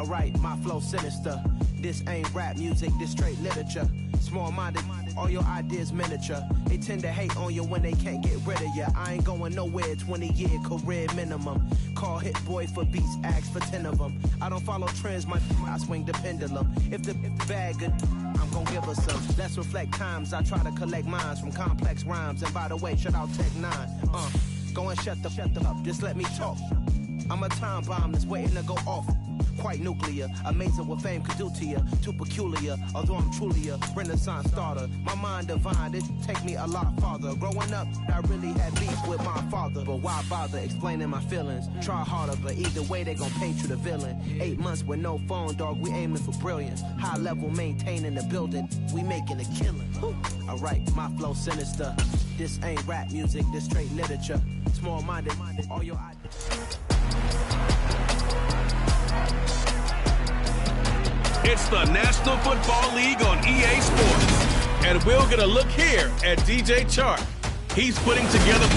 Alright, my flow sinister. This ain't rap music, this straight literature. Small-minded, all your ideas miniature. They tend to hate on you when they can't get rid of you. I ain't going nowhere, 20-year career minimum. Call Hit Boy for beats, ask for 10 of them. I don't follow trends, I swing the pendulum. If the bag good, I'm gon' give her some. Let's reflect times, I try to collect minds from complex rhymes. And by the way, shout out Tech 9. Go and shut the up, just let me talk. I'm a time bomb that's waiting to go off. Quite nuclear, amazing what fame could do to you. Too peculiar, although I'm truly a Renaissance starter. My mind divine, it take me a lot farther. Growing up, I really had beef with my father. But why bother explaining my feelings? Try harder, but either way they gon' paint you the villain. 8 months with no phone, dog, we aiming for brilliance. High level maintaining the building, we making a killing. Alright, my flow sinister. This ain't rap music, this straight literature. Small-minded, all your ideas. It's the National Football League on EA Sports. And we'll get a look here at DJ Chark. He's putting together...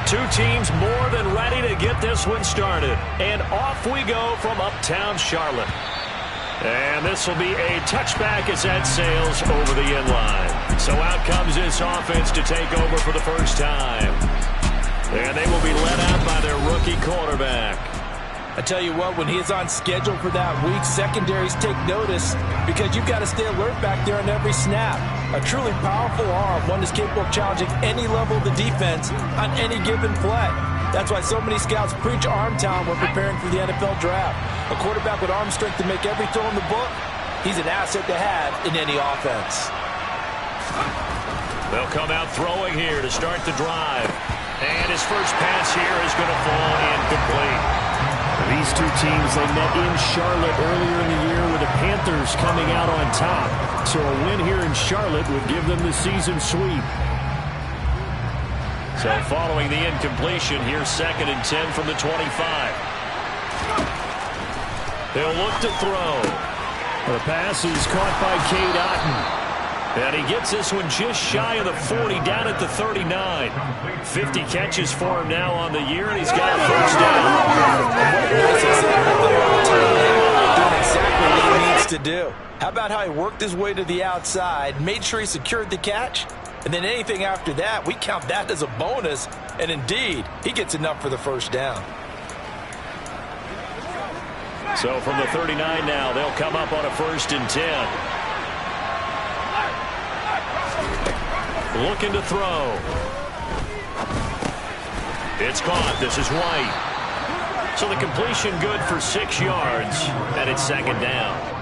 Two teams more than ready to get this one started. And off we go from uptown Charlotte. And this will be a touchback as that sails over the inline. So out comes this offense to take over for the first time. And they will be led out by their rookie quarterback. I tell you what, when he's on schedule for that week, secondaries take notice because you've got to stay alert back there on every snap. A truly powerful arm, one that's capable of challenging any level of the defense on any given play. That's why so many scouts preach arm talent when preparing for the NFL draft. A quarterback with arm strength to make every throw in the book, he's an asset to have in any offense. They'll come out throwing here to start the drive. And his first pass here is going to fall incomplete. These two teams, they met in Charlotte earlier in the year with the Panthers coming out on top. So a win here in Charlotte would give them the season sweep. So following the incompletion, here's 2nd and 10 from the 25. They'll look to throw. The pass is caught by Cade Otton. And he gets this one just shy of the 40, down at the 39. 50 catches for him now on the year, and he's got a first down. Doing exactly what he needs to do. How about how he worked his way to the outside, made sure he secured the catch, and then anything after that, we count that as a bonus. And indeed, he gets enough for the first down. So from the 39 now, they'll come up on a 1st and 10. Looking to throw. It's caught. This is White. So the completion good for 6 yards, and it's 2nd down.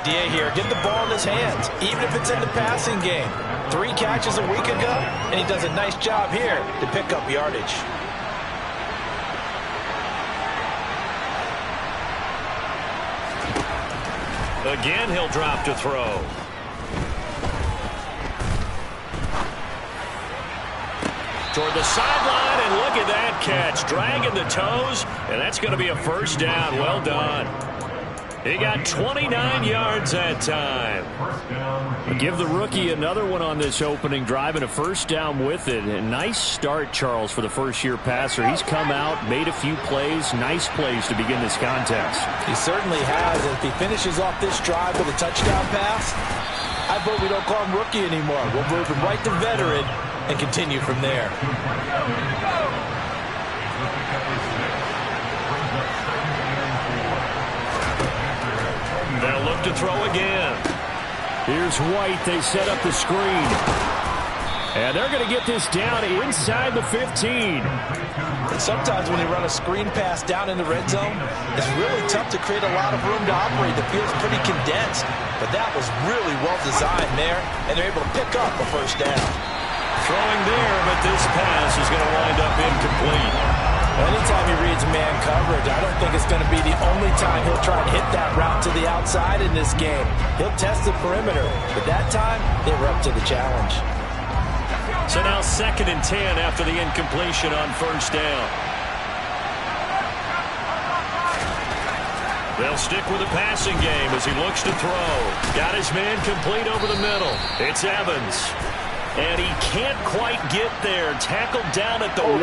idea here. Get the ball in his hands, even if it's in the passing game. 3 catches a week ago, and he does a nice job here to pick up yardage. Again, he'll drop to throw. Toward the sideline, and look at that catch. Dragging the toes, and that's going to be a first down. Well done. He got 29 yards that time. Give the rookie another one on this opening drive and a first down with it. A nice start, Charles, for the first-year passer. He's come out, made a few plays, nice plays to begin this contest. He certainly has. If he finishes off this drive with a touchdown pass, I vote we don't call him rookie anymore. We'll move him right to veteran and continue from there. They'll look to throw again. Here's White. They set up the screen. And they're going to get this down inside the 15. Sometimes when you run a screen pass down in the red zone, it's really tough to create a lot of room to operate. The field's pretty condensed. But that was really well designed there, and they're able to pick up a first down. Throwing there, but this pass is going to wind up incomplete. Anytime he reads man coverage, I don't think it's going to be the only time he'll try to hit that route to the outside in this game. He'll test the perimeter, but that time, they were up to the challenge. So now 2nd and 10 after the incompletion on first down. They'll stick with the passing game as he looks to throw. Got his man complete over the middle. It's Evans. And he can't quite get there. Tackled down at the 1.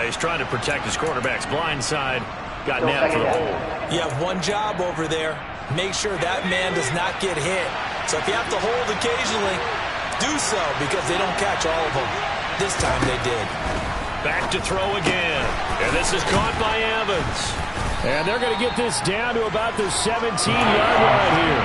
He's trying to protect his quarterback's blind side. Got nabbed for the hole. You have one job over there. Make sure that man does not get hit. So if you have to hold occasionally, do so because they don't catch all of them. This time they did. Back to throw again. And this is caught by Evans. And they're going to get this down to about the 17-yard line here.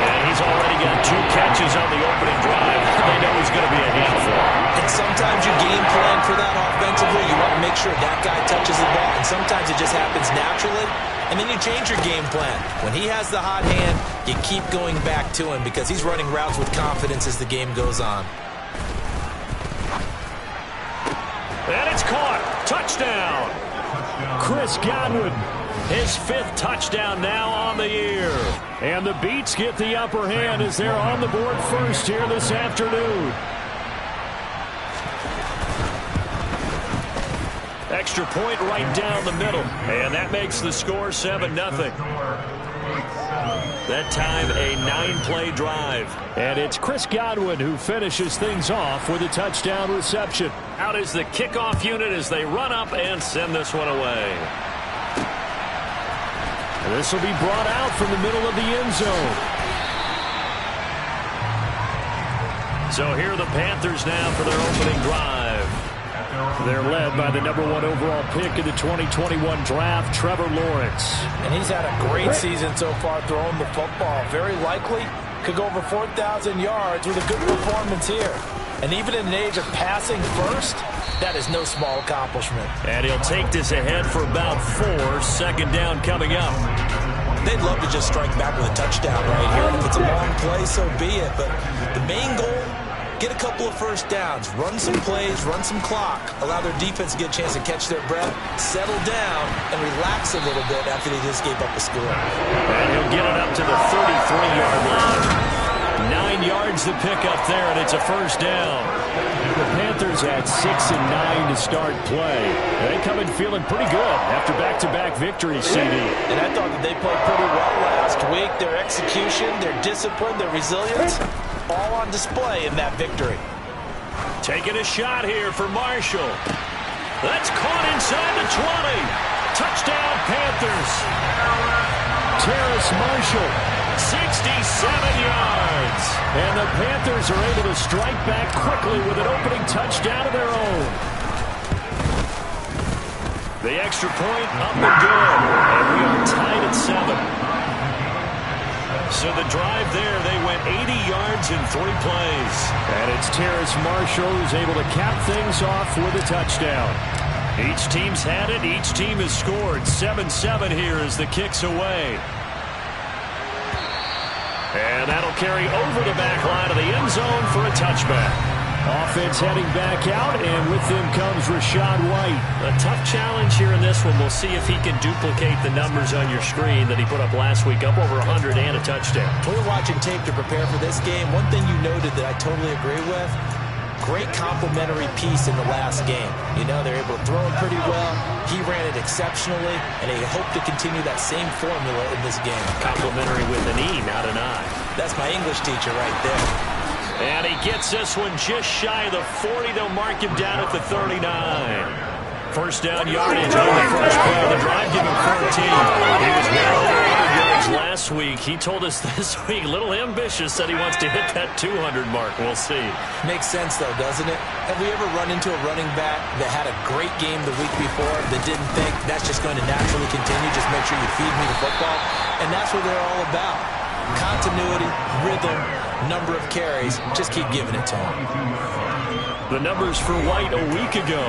And he's already got 2 catches on the opening drive. They know he's going to be a handful. And sometimes you game plan for that offensively. You want to make sure that guy touches the ball. And sometimes it just happens naturally. And then you change your game plan. When he has the hot hand, you keep going back to him because he's running routes with confidence as the game goes on. And it's caught. Touchdown. Chris Godwin. His 5th touchdown now on the year. And the Beats get the upper hand as they're on the board first here this afternoon. Extra point right down the middle. And that makes the score 7-0. That time a 9-play drive. And it's Chris Godwin who finishes things off with a touchdown reception. Out is the kickoff unit as they run up and send this one away. And this will be brought out from the middle of the end zone. So here are the Panthers now for their opening drive. They're led by the #1 overall pick in the 2021 draft, Trevor Lawrence. And he's had a great season so far throwing the football. Very likely could go over 4,000 yards with a good performance here. And even in an age of passing first, that is no small accomplishment. And he'll take this ahead for about 4. 2nd down coming up. They'd love to just strike back with a touchdown right here. And if it's a long play, so be it. But the main goal, get a couple of first downs, run some plays, run some clock, allow their defense to get a chance to catch their breath, settle down, and relax a little bit after they just gave up a score. And he'll get it up to the 33-yard line. 9 yards to pick up there, and it's a first down. The Panthers had 6 and 9 to start play. They come in feeling pretty good after back-to-back victories, CD. And I thought that they played pretty well last week. Their execution, their discipline, their resilience, all on display in that victory. Taking a shot here for Marshall. That's caught inside the 20. Touchdown, Panthers. Terrace Marshall. 67 yards. And the Panthers are able to strike back quickly with an opening touchdown of their own. The extra point up and good. And we are tied at 7. So the drive there, they went 80 yards in 3 plays. And it's Terrace Marshall who's able to cap things off with a touchdown. Each team's had it. Each team has scored. 7-7 here as the kick's away. And that'll carry over the back line of the end zone for a touchback. Offense heading back out, and with them comes Rachaad White. A tough challenge here in this one. We'll see if he can duplicate the numbers on your screen that he put up last week, up over 100 and a touchdown. We were watching tape to prepare for this game. One thing you noted that I totally agree with, great complementary piece in the last game. You know, they're able to throw him pretty well. He ran it exceptionally, and they hope to continue that same formula in this game. Complementary with an E, not an I. That's my English teacher right there. And he gets this one just shy of the 40. They'll mark him down at the 39. First down yardage on the first play of the drive, give him 14. He was well over 100 yards last week. He told us this week, a little ambitious, that he wants to hit that 200 mark. We'll see. Makes sense, though, doesn't it? Have we ever run into a running back that had a great game the week before that didn't think that's just going to naturally continue, just make sure you feed me the football? And that's what they're all about. Continuity, rhythm, number of carries. Just keep giving it to him. The numbers for White a week ago.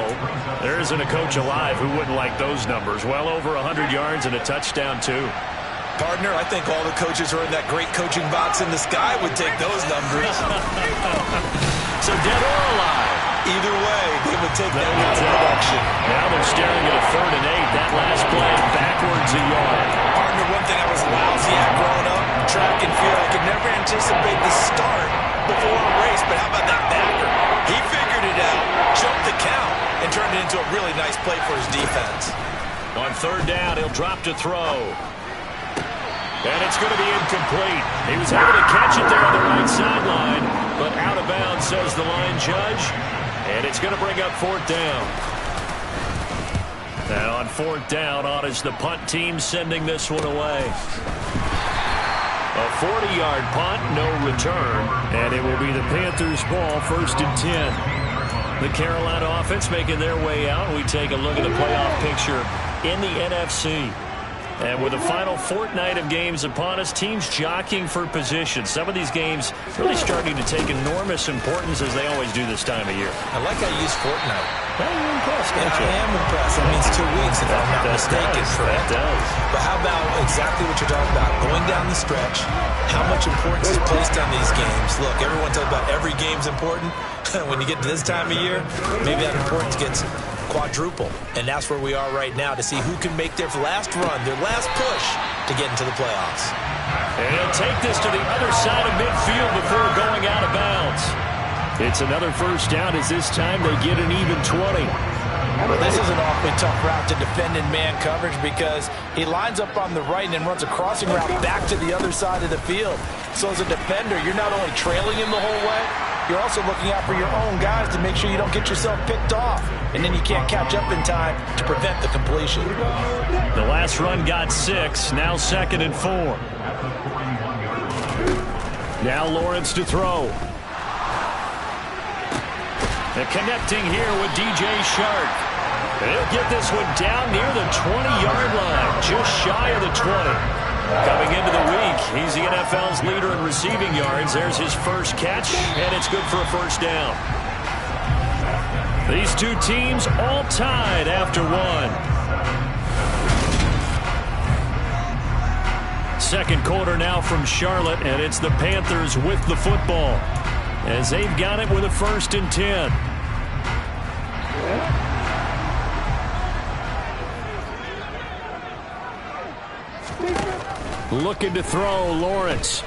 There isn't a coach alive who wouldn't like those numbers. Well over 100 yards and a touchdown, too. Partner, I think all the coaches who are in that great coaching box in the sky would take those numbers. So dead or alive? Either way, they would take that kind of production. Now they're staring at a 3rd and 8. That last play backwards a yard. Partner, one thing I was lousy at growing up, track and field, I could never anticipate the start before a race, but how about that backer? He figured it out, jumped the count, and turned it into a really nice play for his defense. On 3rd down, he'll drop to throw. And it's going to be incomplete. He was able to catch it there on the right sideline, but out of bounds, says the line judge. And it's going to bring up 4th down. And on 4th down, on is the punt team sending this one away. A 40-yard punt, no return. And it will be the Panthers' ball, 1st and 10. The Carolina offense making their way out. We take a look at the playoff picture in the NFC. And with the final fortnight of games upon us, teams jockeying for position. Some of these games really starting to take enormous importance, as they always do this time of year. I like how you use fortnight. Well, you're impressed, Yeah, aren't you? I am impressed. That means 2 weeks, if I'm not mistaken. That does. But how about exactly what you're talking about? Going down the stretch, how much importance is placed on these games. Look, everyone talks about every game's important. When you get to this time of year, maybe that importance gets quadruple. And that's where we are right now, to see who can make their last run, their last push to get into the playoffs. And he'll take this to the other side of midfield before going out of bounds. It's another first down, as this time they get an even 20. Well, this is an awfully tough route to defend in man coverage, because he lines up on the right and then runs a crossing route back to the other side of the field. So as a defender, you're not only trailing him the whole way, you're also looking out for your own guys to make sure you don't get yourself picked off. And then you can't catch up in time to prevent the completion. The last run got 6. Now 2nd and 4. Now Lawrence to throw. And connecting here with DJ Shark. He'll get this one down near the 20-yard line, just shy of the 20. Coming into the week, he's the NFL's leader in receiving yards. There's his first catch, and it's good for a first down. These two teams all tied after 1. Second quarter now from Charlotte, and it's the Panthers with the football, as they've got it with a 1st and 10. Looking to throw, Lawrence.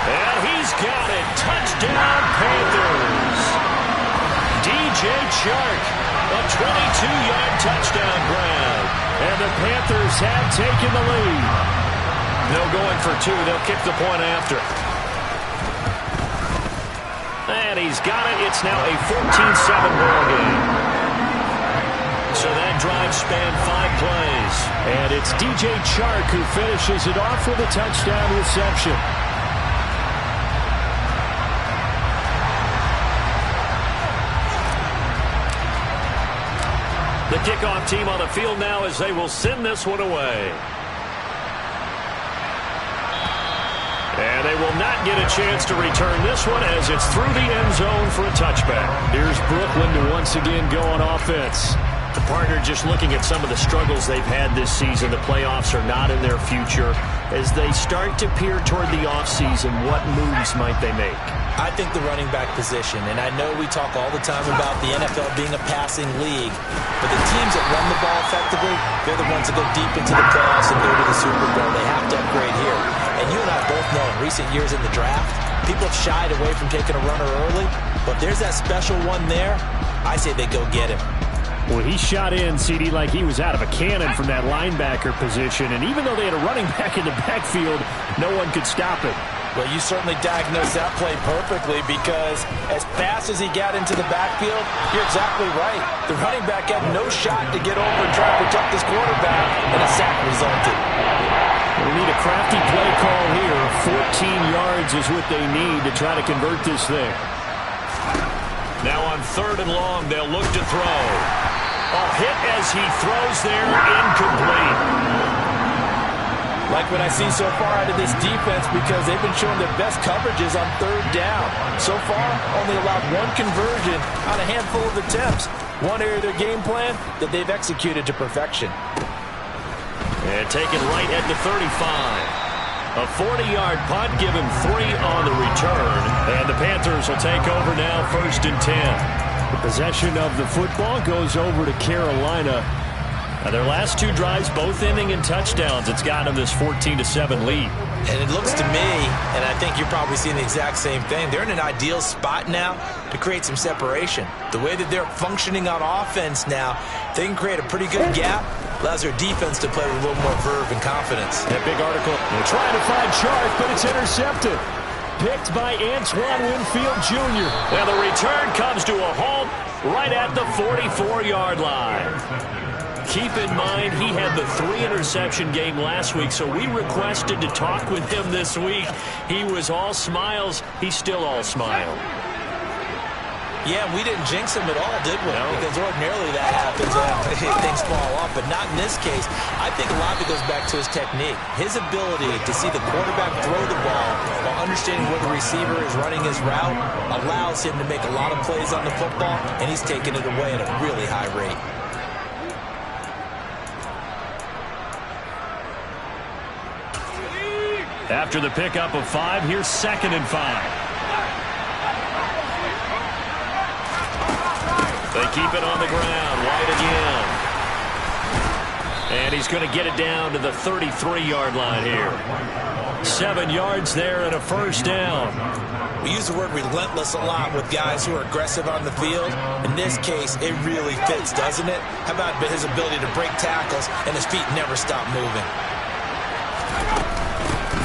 And he's got it. Touchdown, Panthers. DJ Chark, a 22-yard touchdown grab. And the Panthers have taken the lead. No going for 2. They'll kick the point after. And he's got it. It's now a 14-7 ball game. So that drive spanned 5 plays. And it's DJ Chark who finishes it off with a touchdown reception. The kickoff team on the field now, as they will send this one away. will not get a chance to return this one as it's through the end zone for a touchback. Here's Brooklyn to once again go on offense. The partner just looking at some of the struggles they've had this season. The playoffs are not in their future. As they start to peer toward the offseason, what moves might they make? I think the running back position, and I know we talk all the time about the NFL being a passing league, but the teams that run the ball effectively, they're the ones that go deep into the playoffs and go to the Super Bowl. They have to upgrade here. And you and I both know in recent years in the draft, people have shied away from taking a runner early, but if there's that special one there, I say they go get him. Well, he shot in, CD, like he was out of a cannon from that linebacker position, and even though they had a running back in the backfield, no one could stop it. Well, you certainly diagnosed that play perfectly because as fast as he got into the backfield, you're exactly right. The running back had no shot to get over and try to protect his quarterback, and a sack resulted. We need a crafty play call here. 14 yards is what they need to try to convert this thing. Now on 3rd and long, they'll look to throw. A hit as he throws there, incomplete. Like what I see so far out of this defense because they've been showing their best coverages on 3rd down. So far, only allowed one conversion on a handful of attempts. One area of their game plan that they've executed to perfection. And taken right at the 35. A 40-yard punt, give him 3 on the return. And the Panthers will take over now 1st and 10. The possession of the football goes over to Carolina. Now their last 2 drives, both ending in touchdowns. It's got them this 14-7 lead. And it looks to me, and I think you're probably seeing the exact same thing, they're in an ideal spot now to create some separation. The way that they're functioning on offense now, they can create a pretty good gap. Allows their defense to play with a little more verve and confidence. That big article. They're trying to find Chark, but it's intercepted. Picked by Antoine Winfield Jr. Well, the return comes to a halt right at the 44-yard line. Keep in mind, he had the 3-interception game last week, so we requested to talk with him this week. He was all smiles. He's still all smile. Yeah, we didn't jinx him at all, did we? No. Because ordinarily that happens. Things fall off, but not in this case. I think a lot of it goes back to his technique. His ability to see the quarterback throw the ball while understanding where the receiver is running his route allows him to make a lot of plays on the football, and he's taking it away at a really high rate. After the pickup of 5, here's 2nd and 5. They keep it on the ground. White again. And he's going to get it down to the 33-yard line here. 7 yards there and a 1st down. We use the word relentless a lot with guys who are aggressive on the field. In this case, it really fits, doesn't it? How about his ability to break tackles and his feet never stop moving?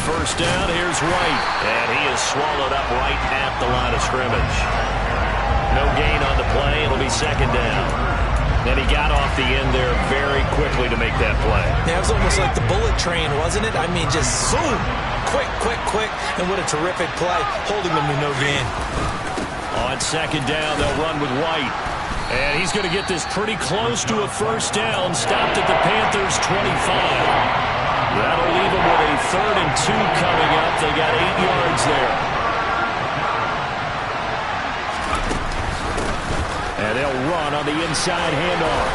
1st down, here's White. And he is swallowed up right at the line of scrimmage. No gain on the play. It'll be 2nd down. And he got off the end there very quickly to make that play. Yeah, it was almost like the bullet train, wasn't it? I mean, just zoom. Quick, quick, quick. And what a terrific play, holding them to no gain. On 2nd down, they'll run with White. And he's going to get this pretty close to a 1st down. Stopped at the Panthers' 25. That'll leave them with a 3rd and 2 coming up. They got 8 yards there. And they'll run on the inside handoff.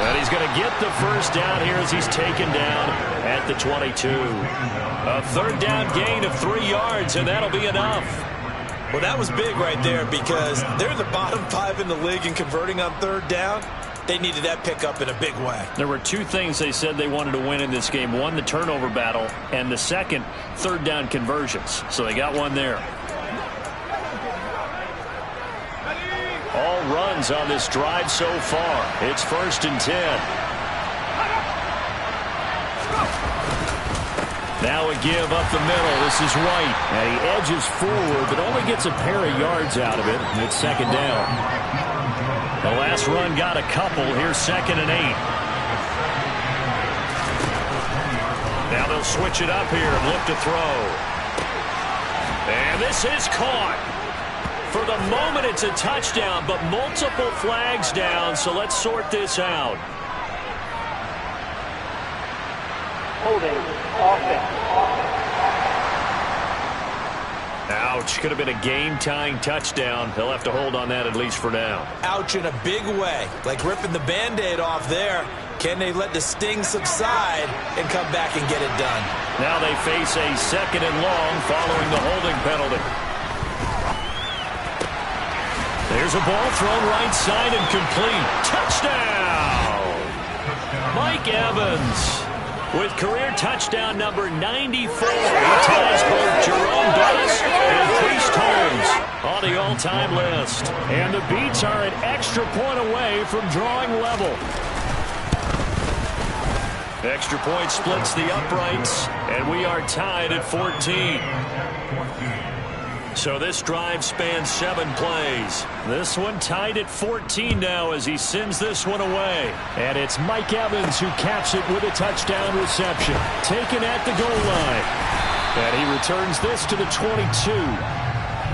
And he's going to get the 1st down here as he's taken down at the 22. A 3rd down gain of 3 yards, and that'll be enough. Well, that was big right there because they're in the bottom 5 in the league in converting on 3rd down. They needed that pickup in a big way. There were 2 things they said they wanted to win in this game. One, the turnover battle, and the second, 3rd down conversions. So they got one there. All runs on this drive so far. It's 1st and 10. Now a give up the middle. This is White. And he edges forward, but only gets a pair of yards out of it. And it's 2nd down. The last run got a couple. Here's 2nd and 8. Now they'll switch it up here and look to throw. And this is caught. For the moment, it's a touchdown, but multiple flags down, so let's sort this out. Holding offense. Ouch. Could have been a game-tying touchdown. They'll have to hold on that at least for now. Ouch in a big way. Like ripping the Band-Aid off there. Can they let the sting subside and come back and get it done? Now they face a 2nd and long following the holding penalty. There's a ball thrown right side and complete. Touchdown! Mike Evans with career touchdown number 94. He ties both Jerome Bettis and Priest Holmes on the all-time list. And the Beats are an extra point away from drawing level. Extra point splits the uprights, and we are tied at 14. So this drive spans 7 plays. This one tied at 14 now as he sends this one away. And it's Mike Evans who caps it with a touchdown reception. Taken at the goal line. And he returns this to the 22.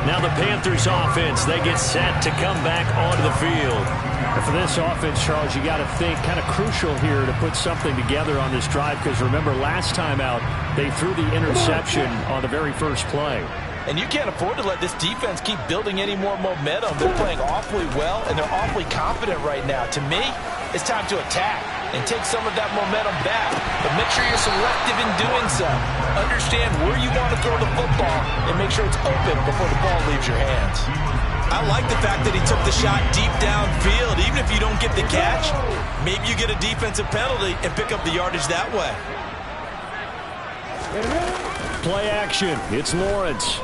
Now the Panthers offense, they get set to come back onto the field. And for this offense, Charles, you got to think kind of crucial here to put something together on this drive, because remember last time out they threw the interception on the very first play. And you can't afford to let this defense keep building any more momentum. They're playing awfully well, and they're awfully confident right now. To me, it's time to attack and take some of that momentum back. But make sure you're selective in doing so. Understand where you want to throw the football and make sure it's open before the ball leaves your hands. I like the fact that he took the shot deep downfield. Even if you don't get the catch, maybe you get a defensive penalty and pick up the yardage that way. Play action. It's Lawrence.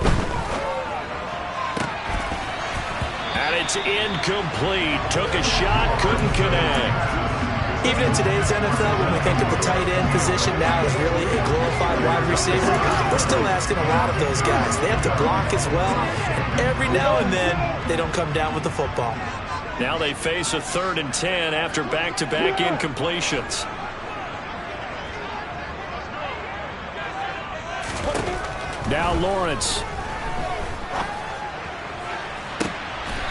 And it's incomplete. Took a shot, couldn't connect. Even in today's NFL, when we think of the tight end position now as really a glorified wide receiver, we're still asking a lot of those guys. They have to block as well, and every now and then, they don't come down with the football. Now they face a 3rd and 10 after back-to-back incompletions. Now Lawrence.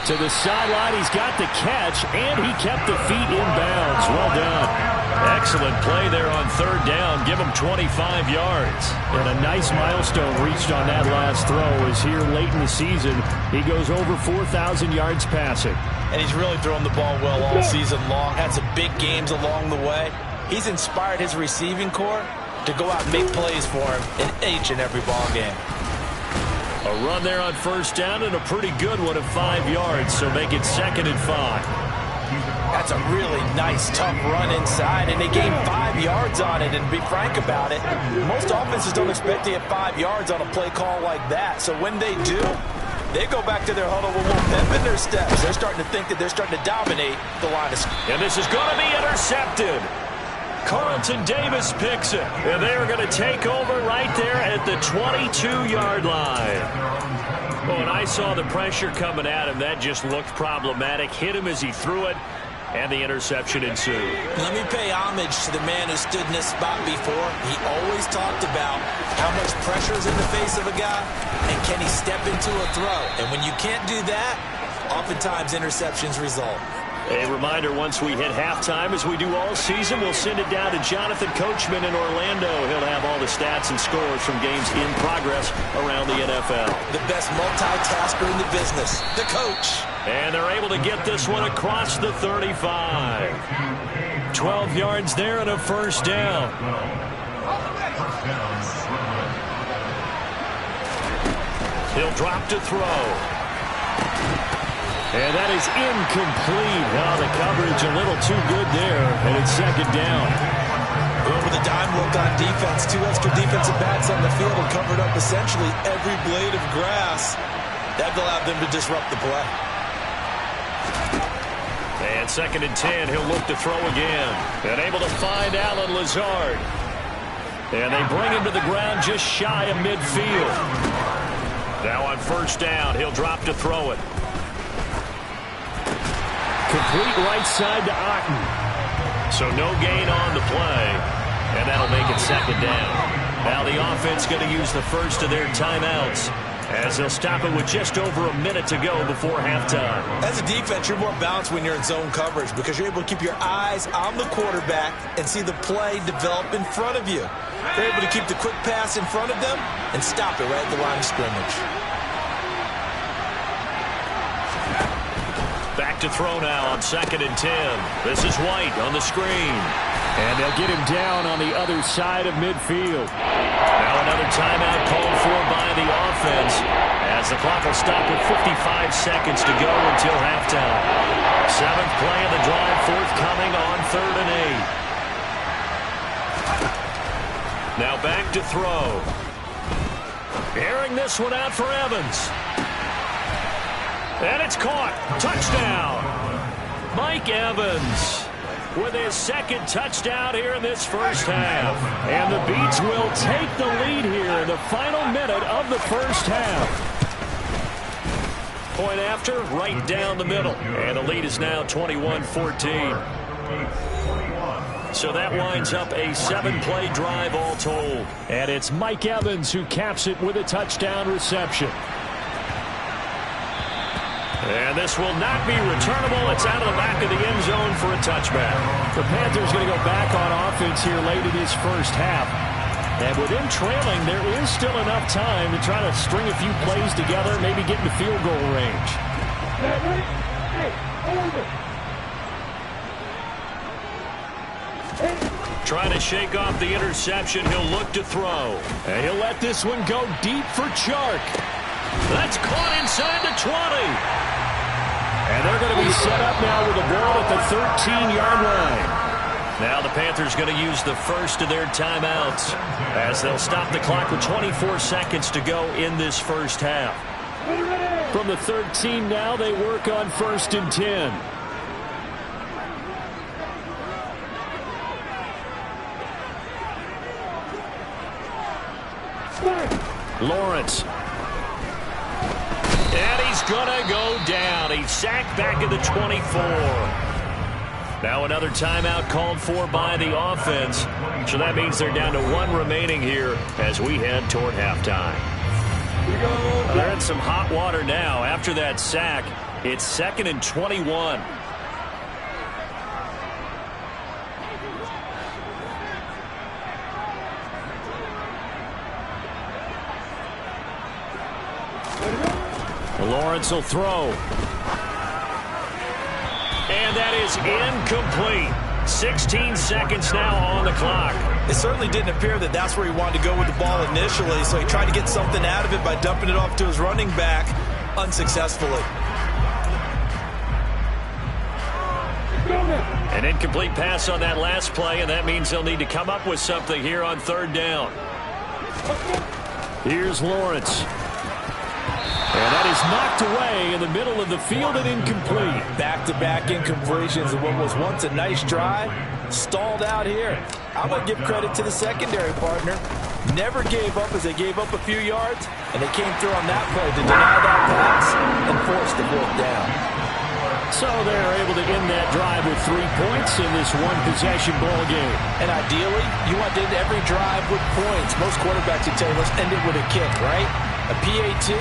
To the sideline, he's got the catch, and he kept the feet in bounds. Well done. Excellent play there on 3rd down. Give him 25 yards. And a nice milestone reached on that last throw is here late in the season. He goes over 4,000 yards passing. And he's really thrown the ball well all season long. Had some big games along the way. He's inspired his receiving corps to go out and make plays for him in each and every ball game. A run there on 1st down and a pretty good one of 5 yards, so make it 2nd and 5. That's a really nice, tough run inside, and they gained 5 yards on it. And to be frank about it, most offenses don't expect to get 5 yards on a play call like that. So when they do, they go back to their huddle with a little pep in their steps. They're starting to think that they're starting to dominate the line of scrimmage. And this is going to be intercepted. Carlton Davis picks it, and they're going to take over right there at the 22-yard line. Well, when I saw the pressure coming at him, that just looked problematic. Hit him as he threw it, and the interception ensued. Let me pay homage to the man who stood in this spot before. He always talked about how much pressure is in the face of a guy, and can he step into a throw. And when you can't do that, oftentimes interceptions result. A reminder, once we hit halftime, as we do all season, we'll send it down to Jonathan Coachman in Orlando. He'll have all the stats and scores from games in progress around the NFL. The best multitasker in the business, the coach. And they're able to get this one across the 35. 12 yards there and a 1st down. He'll drop to throw. And that is incomplete. Well, the coverage a little too good there, and it's 2nd down. Over the dime look on defense. 2 extra defensive backs on the field and covered up essentially every blade of grass. That allowed them to disrupt the play. And 2nd and 10, he'll look to throw again. And able to find Alan Lazard. And they bring him to the ground just shy of midfield. Now on 1st down, he'll drop to throw it. Complete right side to Otten. So no gain on the play. And that'll make it 2nd down. Now the offense going to use the first of their timeouts, as they'll stop it with just over a minute to go before halftime. As a defense, you're more balanced when you're in zone coverage because you're able to keep your eyes on the quarterback and see the play develop in front of you. They're able to keep the quick pass in front of them and stop it right at the line of scrimmage. to throw now on 2nd and 10. This is White on the screen. And they'll get him down on the other side of midfield. Now another timeout called for by the offense, as the clock will stop with 55 seconds to go until halftime. 7th play of the drive forthcoming on 3rd and 8. Now back to throw. Airing this one out for Evans. And it's caught. Touchdown. Mike Evans with his 2nd touchdown here in this first half. And the Beats will take the lead here in the final minute of the first half. Point after, right down the middle. And the lead is now 21-14. So that winds up a 7-play drive all told. And it's Mike Evans who caps it with a touchdown reception. And this will not be returnable. It's out of the back of the end zone for a touchback. The Panthers going to go back on offense here late in this first half. And with them trailing, there is still enough time to try to string a few plays together, maybe get into field goal range. Trying to shake off the interception. He'll look to throw. And he'll let this one go deep for Chark. That's caught inside the 20. And they're going to be set up now with the ball at the 13-yard line. Now the Panthers going to use the first of their timeouts, as they'll stop the clock with 24 seconds to go in this first half. From the 13 now, they work on 1st and 10. Lawrence. And he's going to go down. He's sacked back at the 24. Now another timeout called for by the offense. So that means they're down to 1 remaining here as we head toward halftime. Well, they're in some hot water now. After that sack, it's 2nd and 21. Lawrence will throw. And that is incomplete. 16 seconds now on the clock. It certainly didn't appear that that's where he wanted to go with the ball initially, so he tried to get something out of it by dumping it off to his running back unsuccessfully. An incomplete pass on that last play, and that means they'll need to come up with something here on 3rd down. Here's Lawrence. And that is knocked away in the middle of the field and incomplete. Back-to-back incompletions of what was once a nice drive, stalled out here. I'm going to give credit to the secondary partner. Never gave up as they gave up a few yards, and they came through on that play to deny that pass and force the 4th down. So they're able to end that drive with 3 points in this one-possession ball game. And ideally, you want to end every drive with points. Most quarterbacks would tell you, let's end it with a kick, right? A PAT,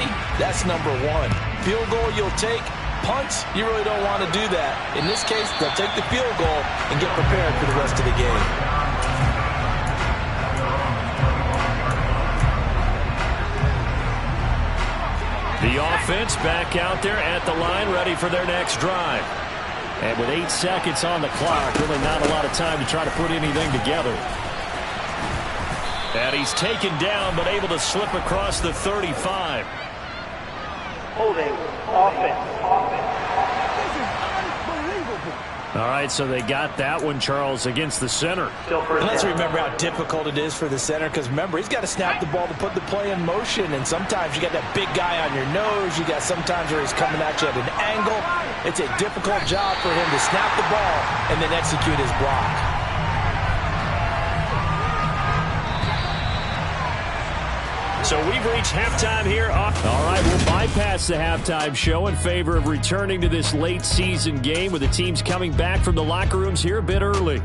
that's number 1. Field goal you'll take. Punts, you really don't want to do that. In this case, they'll take the field goal and get prepared for the rest of the game. The offense back out there at the line, ready for their next drive. And with 8 seconds on the clock, really not a lot of time to try to put anything together. And he's taken down, but able to slip across the 35. Holding offense. All right, so they got that one, Charles, against the center. And let's remember how difficult it is for the center, because remember, he's got to snap the ball to put the play in motion, and sometimes you got that big guy on your nose. You got sometimes where he's coming at you at an angle. It's a difficult job for him to snap the ball and then execute his block. So we've reached halftime here. All right, we'll bypass the halftime show in favor of returning to this late season game with the teams coming back from the locker rooms here a bit early.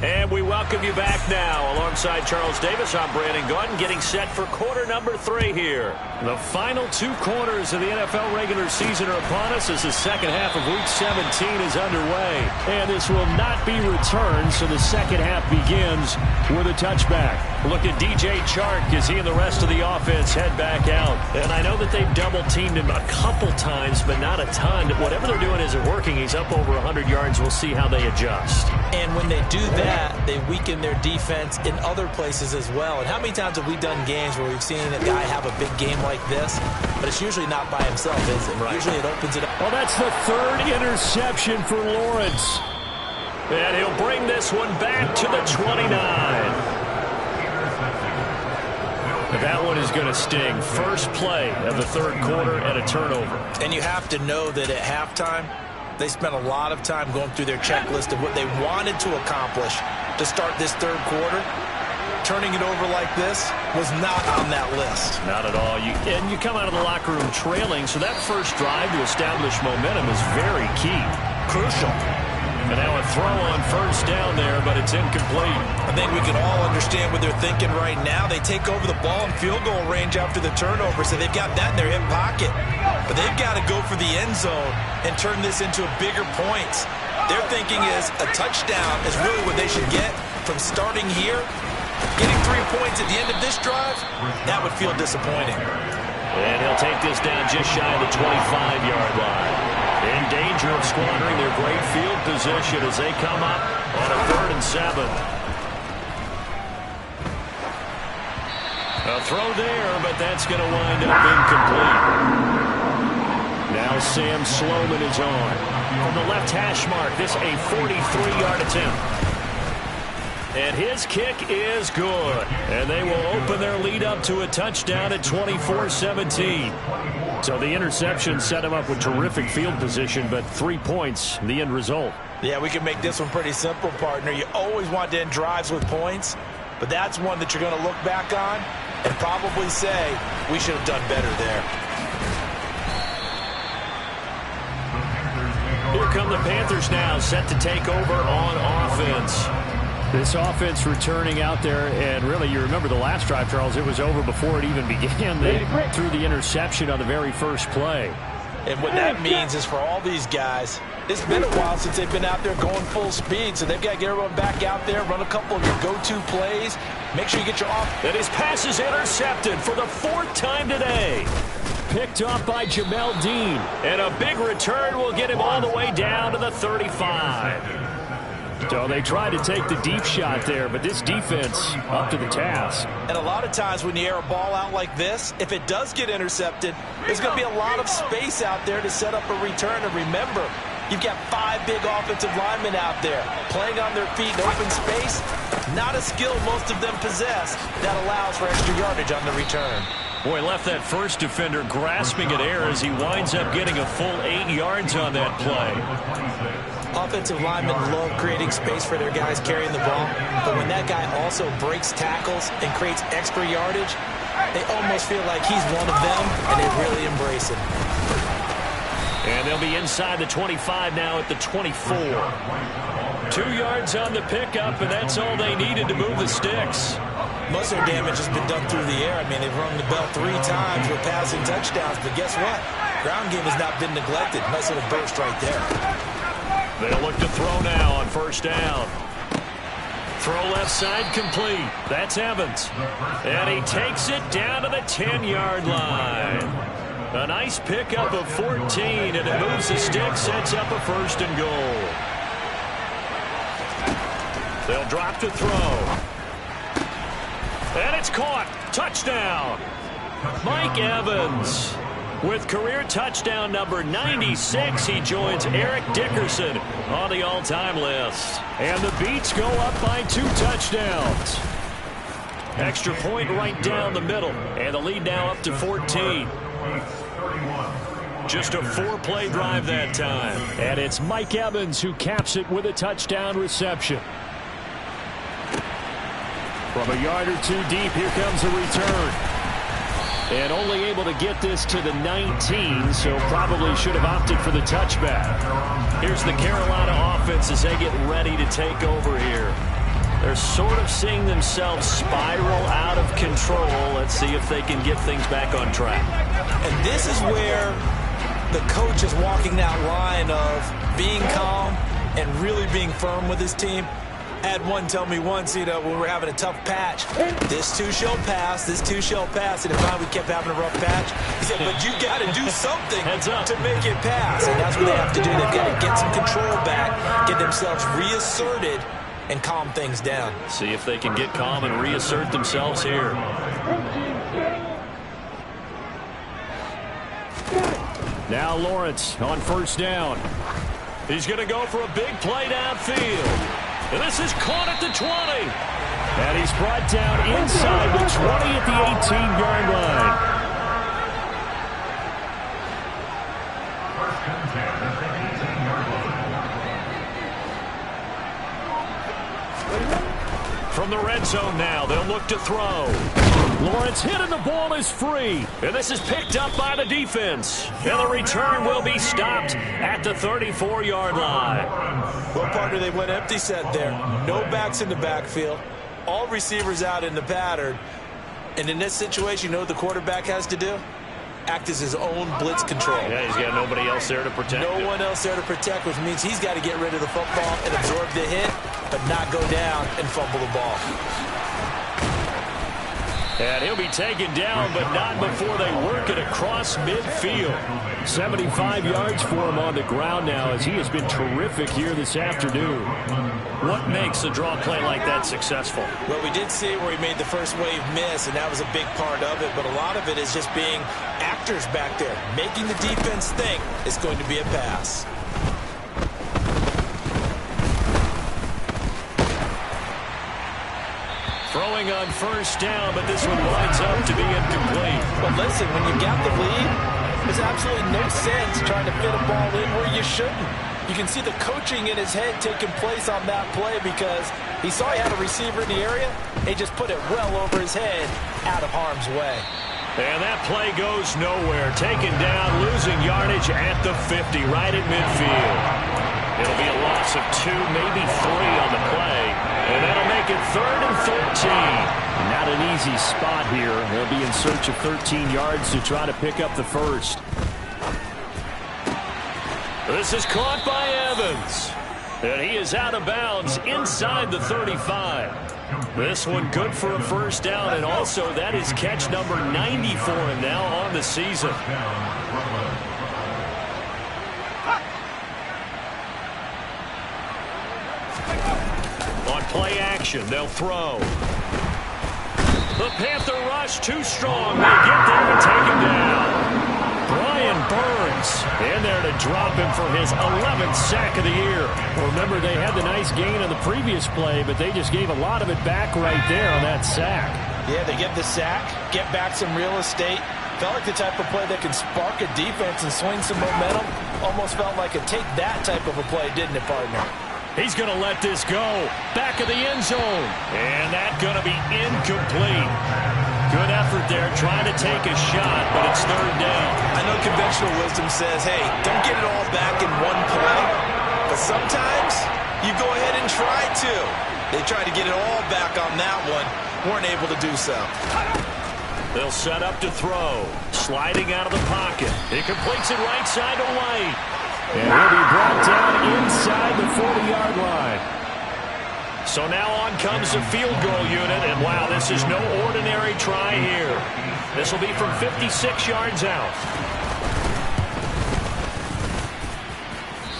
And we welcome welcome you back now. Alongside Charles Davis, I'm Brandon Gaudin, getting set for quarter number 3 here. The final 2 quarters of the NFL regular season are upon us as the second half of Week 17 is underway. And this will not be returned, so the second half begins with a touchback. Look at DJ Chark as he and the rest of the offense head back out. And I know that they've double-teamed him a couple times, but not a ton. Whatever they're doing isn't working. He's up over 100 yards. We'll see how they adjust. And when they do that, they weaken their defense in other places as well. And how many times have we done games where we've seen a guy have a big game like this, but it's usually not by himself, is it? Right. Usually it opens it up. Well, that's the 3rd interception for Lawrence. And he'll bring this one back to the 29. That one is going to sting. First play of the 3rd quarter and a turnover. And you have to know that at halftime, they spent a lot of time going through their checklist of what they wanted to accomplish to start this 3rd quarter. Turning it over like this was not on that list. Not at all. And you come out of the locker room trailing, so that first drive to establish momentum is very key. Crucial. And now a throw on first down there, but it's incomplete. I think we can all understand what they're thinking right now. They take over the ball in field goal range after the turnover, so they've got that in their hip pocket. But they've got to go for the end zone and turn this into bigger points. Their thinking is a touchdown is really what they should get from starting here. Getting 3 points at the end of this drive, that would feel disappointing. And he'll take this down just shy of the 25-yard line. In danger of squandering their great field position as they come up on a 3rd and 7. A throw there, but that's going to wind up incomplete. Now Sam Sloman is on. From the left hash mark, this a 43-yard attempt. And his kick is good. And they will open their lead up to a touchdown at 24-17. So the interception set him up with terrific field position, but 3 points, the end result. Yeah, we can make this one pretty simple, partner. You always want to end drives with points, but that's one that you're going to look back on and probably say, we should have done better there. Here come the Panthers now, set to take over on offense. This offense returning out there, and really, you remember the last drive, Charles, it was over before it even began. They threw the interception on the very first play. And what that means is for all these guys, it's been a while since they've been out there going full speed, so they've got to get everyone back out there, run a couple of your go-to plays, make sure you get your off. And his pass is intercepted for the 4th time today. Picked off by Jamel Dean. And a big return will get him all the way down to the 35. So they tried to take the deep shot there, but this defense up to the task. And a lot of times when you air a ball out like this, if it does get intercepted, there's going to be a lot of space out there to set up a return. And remember, you've got 5 big offensive linemen out there playing on their feet in open space. Not a skill most of them possess that allows for extra yardage on the return. Boy, left that first defender grasping at air as he winds up getting a full 8 yards on that play. Offensive linemen love creating space for their guys carrying the ball, but when that guy also breaks tackles and creates extra yardage, they almost feel like he's one of them, and they really embrace him. And they'll be inside the 25 now at the 24. 2 yards on the pickup, and that's all they needed to move the sticks. Most of their damage has been done through the air. I mean, they've rung the bell 3 times with passing touchdowns, but guess what? Ground game has not been neglected. Nice little burst right there. They'll look to throw now on first down. Throw left side complete. That's Evans. And he takes it down to the 10-yard line. A nice pickup of 14, and it moves the stick, sets up a 1st and goal. They'll drop to throw. And it's caught. Touchdown. Mike Evans. With career touchdown number 96, he joins Eric Dickerson on the all-time list. And the Beats go up by 2 touchdowns. Extra point right down the middle. And the lead now up to 14. Just a 4-play drive that time. And it's Mike Evans who caps it with a touchdown reception. From a yard or 2 deep, here comes a return. And only able to get this to the 19, so probably should have opted for the touchback. Here's the Carolina offense as they get ready to take over here. They're sort of seeing themselves spiral out of control. Let's see if they can get things back on track. And this is where the coach is walking that line of being calm and really being firm with his team. I had one tell me once, when we were having a tough patch, this too shall pass, this too shall pass. And if finally we kept having a rough patch, he said, but you got to do something to make it pass. And that's what they have to do. They've got to get some control back, get themselves reasserted, and calm things down. See if they can get calm and reassert themselves here. Now Lawrence on first down. He's going to go for a big play downfield. And this is caught at the 20. And he's brought down inside the 20 at the 18-yard line. From the red zone now, they'll look to throw. Lawrence hit and the ball is free. And this is picked up by the defense. And the return will be stopped at the 34-yard line. Well, partner, they went empty set there. No backs in the backfield. All receivers out in the pattern. And in this situation, you know what the quarterback has to do? Act as his own blitz control. Yeah, he's got nobody else there to protect him. No one else there to protect, which means he's got to get rid of the football and absorb the hit, but not go down and fumble the ball. And he'll be taken down, but not before they work it across midfield. 75 yards for him on the ground now, as he has been terrific here this afternoon. What makes a draw play like that successful? Well, we did see where he made the first wave miss, and that was a big part of it, but a lot of it is just being actors back there, making the defense think it's going to be a pass. Throwing on first down, but this one winds up to be incomplete. But listen, when you got the lead, there's absolutely no sense trying to fit a ball in where you shouldn't. You can see the coaching in his head taking place on that play because he saw he had a receiver in the area. He just put it well over his head, out of harm's way. And that play goes nowhere. Taken down, losing yardage at the 50, right at midfield. It'll be a loss of 2, maybe 3 on the play. And that'll make it 3rd and 13. Not an easy spot here. They'll be in search of 13 yards to try to pick up the first. This is caught by Evans. And he is out of bounds inside the 35. This one good for a first down, and also that is catch number 90 for him now on the season. On play action, they'll throw. The Panther rush too strong. They get there and take him down. Brian Burns in there to drop him for his 11th sack of the year. Remember, they had the nice gain on the previous play, but they just gave a lot of it back right there on that sack. Yeah, they get the sack, get back some real estate. Felt like the type of play that can spark a defense and swing some momentum. Almost felt like a take that type of a play, didn't it, partner? He's going to let this go. Back of the end zone. And that's going to be incomplete. Good effort there, trying to take a shot, but it's 3rd down. I know conventional wisdom says, hey, don't get it all back in one play. But sometimes you go ahead and try to. They tried to get it all back on that one. Weren't able to do so. They'll set up to throw. Sliding out of the pocket. He completes it right side to White. And he'll be brought down inside the 40-yard line. So now on comes the field goal unit, and wow, this is no ordinary try here. This will be from 56 yards out.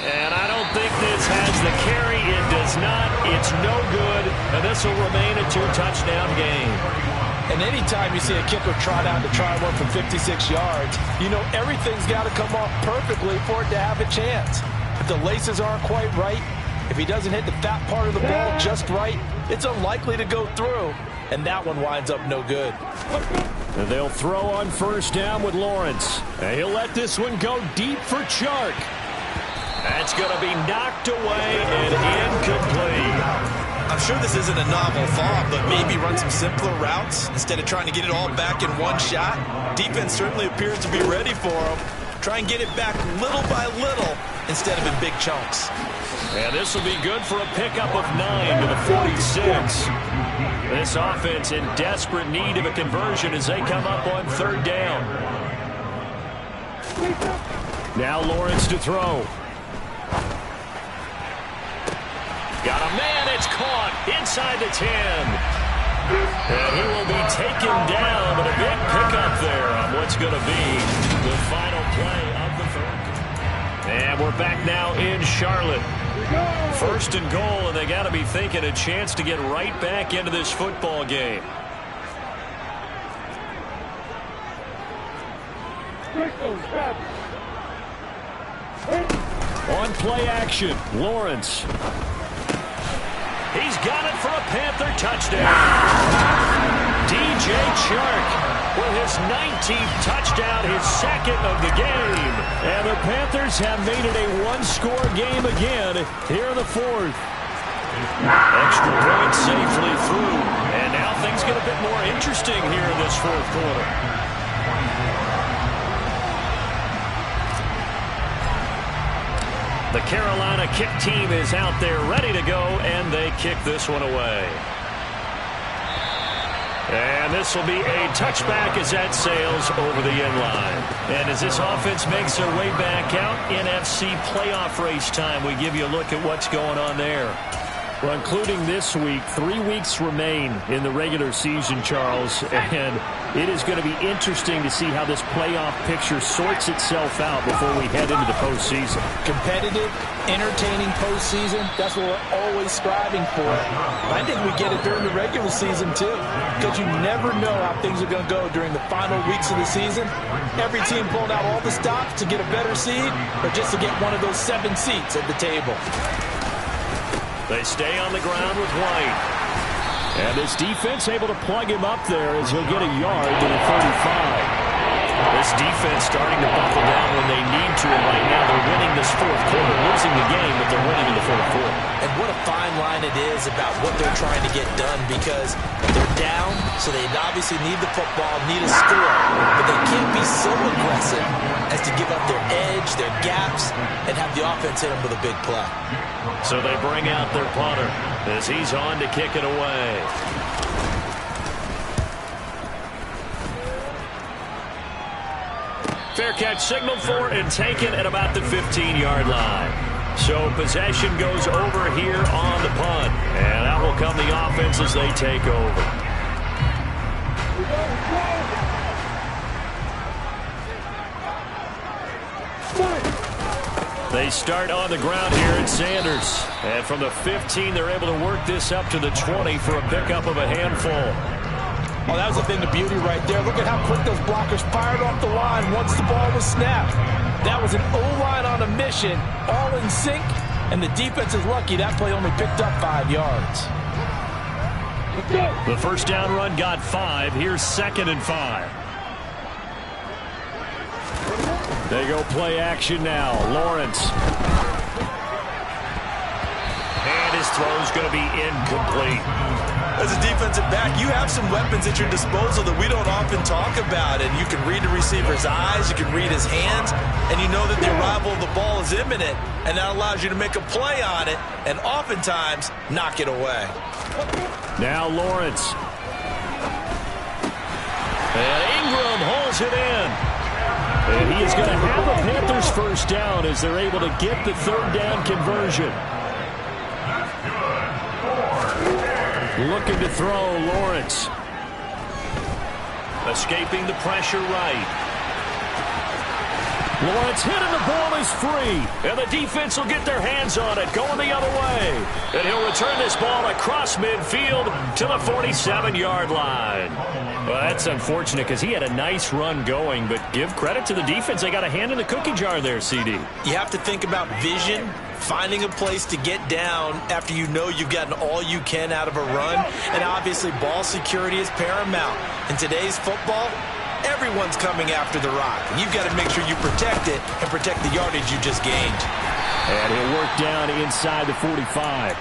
And I don't think this has the carry. It does not. It's no good, and this will remain a 2-touchdown game. And anytime you see a kicker trot out to try one from 56 yards, you know everything's got to come off perfectly for it to have a chance. If the laces aren't quite right, if he doesn't hit the fat part of the ball just right, it's unlikely to go through, and that one winds up no good. And they'll throw on first down with Lawrence. And he'll let this one go deep for Chark. That's going to be knocked away and incomplete. I'm sure this isn't a novel thought, but maybe run some simpler routes instead of trying to get it all back in one shot. Defense certainly appears to be ready for him. Try and get it back little by little instead of in big chunks. And this will be good for a pickup of 9 to the 46. This offense in desperate need of a conversion as they come up on 3rd down. Now Lawrence to throw. Got a man, it's caught inside the 10. And he will be taken down, but a big pickup there on what's going to be the final play of the 3rd. And we're back now in Charlotte. 1st and goal, and they got to be thinking a chance to get right back into this football game. On play action, Lawrence. He's got it for a Panther touchdown. DJ Chark with his 19th touchdown, his 2nd of the game. And the Panthers have made it a one-score game again here in the 4th. Extra point safely through. And now things get a bit more interesting here in this 4th quarter. The Carolina kick team is out there ready to go, and they kick this one away. And this will be a touchback as that sails over the end line. And as this offense makes their way back out, NFC playoff race time, we give you a look at what's going on there. Well, including this week, 3 weeks remain in the regular season, Charles, and it is going to be interesting to see how this playoff picture sorts itself out before we head into the postseason. Competitive, entertaining postseason, that's what we're always striving for. I think we get it during the regular season, too, because you never know how things are going to go during the final weeks of the season. Every team pulling out all the stops to get a better seed or just to get one of those 7 seats at the table. They stay on the ground with White. And this defense able to plug him up there as he'll get a yard to the 35. This defense starting to buckle down when they need to, and right now they're winning this 4th quarter, losing the game, but they're winning in the 4th quarter. And what a fine line it is about what they're trying to get done, because they're down, so they obviously need the football, need a score, but they can't be so aggressive as to give up their edge, their gaps, and have the offense hit them with a big play. So they bring out their punter as he's on to kick it away. Fair catch signaled for and taken at about the 15-yard line. So possession goes over here on the punt. And out will come the offense as they take over. They start on the ground here at Sanders. And from the 15, they're able to work this up to the 20 for a pickup of a handful. Oh, that was a thing of beauty right there. Look at how quick those blockers fired off the line once the ball was snapped. That was an O-line on a mission, all in sync, and the defense is lucky that play only picked up 5 yards. The first down run got 5. Here's 2nd and 5. They go play action now. Lawrence. And his throw's going to be incomplete. As a defensive back, you have some weapons at your disposal that we don't often talk about. And you can read the receiver's eyes, you can read his hands, and you know that the arrival of the ball is imminent. And that allows you to make a play on it and oftentimes knock it away. Now Lawrence. And Ingram holds it in. And he is going to have the Panthers first down as they're able to get the 3rd down conversion. Looking to throw, Lawrence. Escaping the pressure right. Lawrence hit and the ball is free. And the defense will get their hands on it, going the other way. And he'll return this ball across midfield to the 47-yard line. Well, that's unfortunate because he had a nice run going, but give credit to the defense. They got a hand in the cookie jar there, CD. You have to think about vision, finding a place to get down after you know you've gotten all you can out of a run. And obviously ball security is paramount. In today's football, everyone's coming after the rock. You've got to make sure you protect it and protect the yardage you just gained. And he'll work down inside the 45.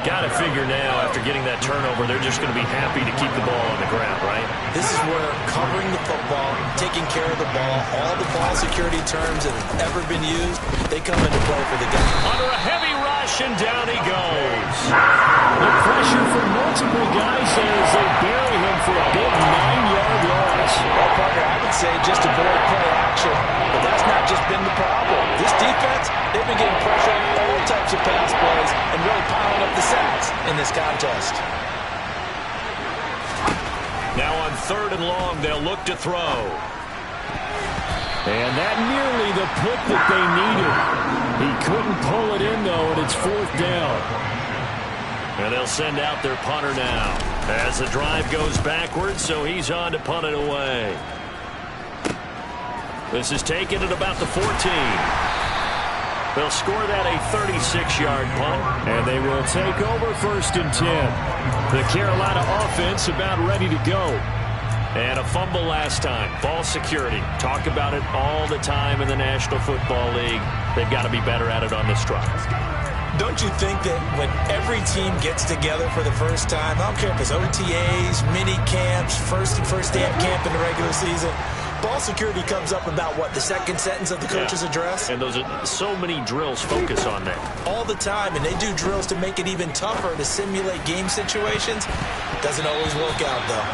Got to figure now, after getting that turnover, they're just going to be happy to keep the ball on the ground, right? This is where covering the football, taking care of the ball, all the ball security terms that have ever been used, they come into play for the guy. Under a heavy rush, and down he goes. The pressure from multiple guys as they bury him for a big 9-yard loss. Well, partner, I would say just avoid play action, but that's not just been the problem. This defense, they've been getting pressure on all types of pass plays and really piling up the sacks in this contest. Now on 3rd and long, they'll look to throw. And that nearly the pick that they needed. He couldn't pull it in, though, and it's 4th down. And they'll send out their punter now as the drive goes backwards, so he's on to punt it away. This is taken at about the 14. They'll score that a 36-yard punt. And they will take over 1st and 10. The Carolina offense about ready to go. And a fumble last time. Ball security. Talk about it all the time in the National Football League. They've got to be better at it on this drive. Don't you think that when every team gets together for the first time, I don't care if it's OTAs, mini camps, first day of camp in the regular season, ball security comes up about, what, the second sentence of the coach's address? And those are so many drills focus on that. All the time, and they do drills to make it even tougher to simulate game situations. Doesn't always work out, though.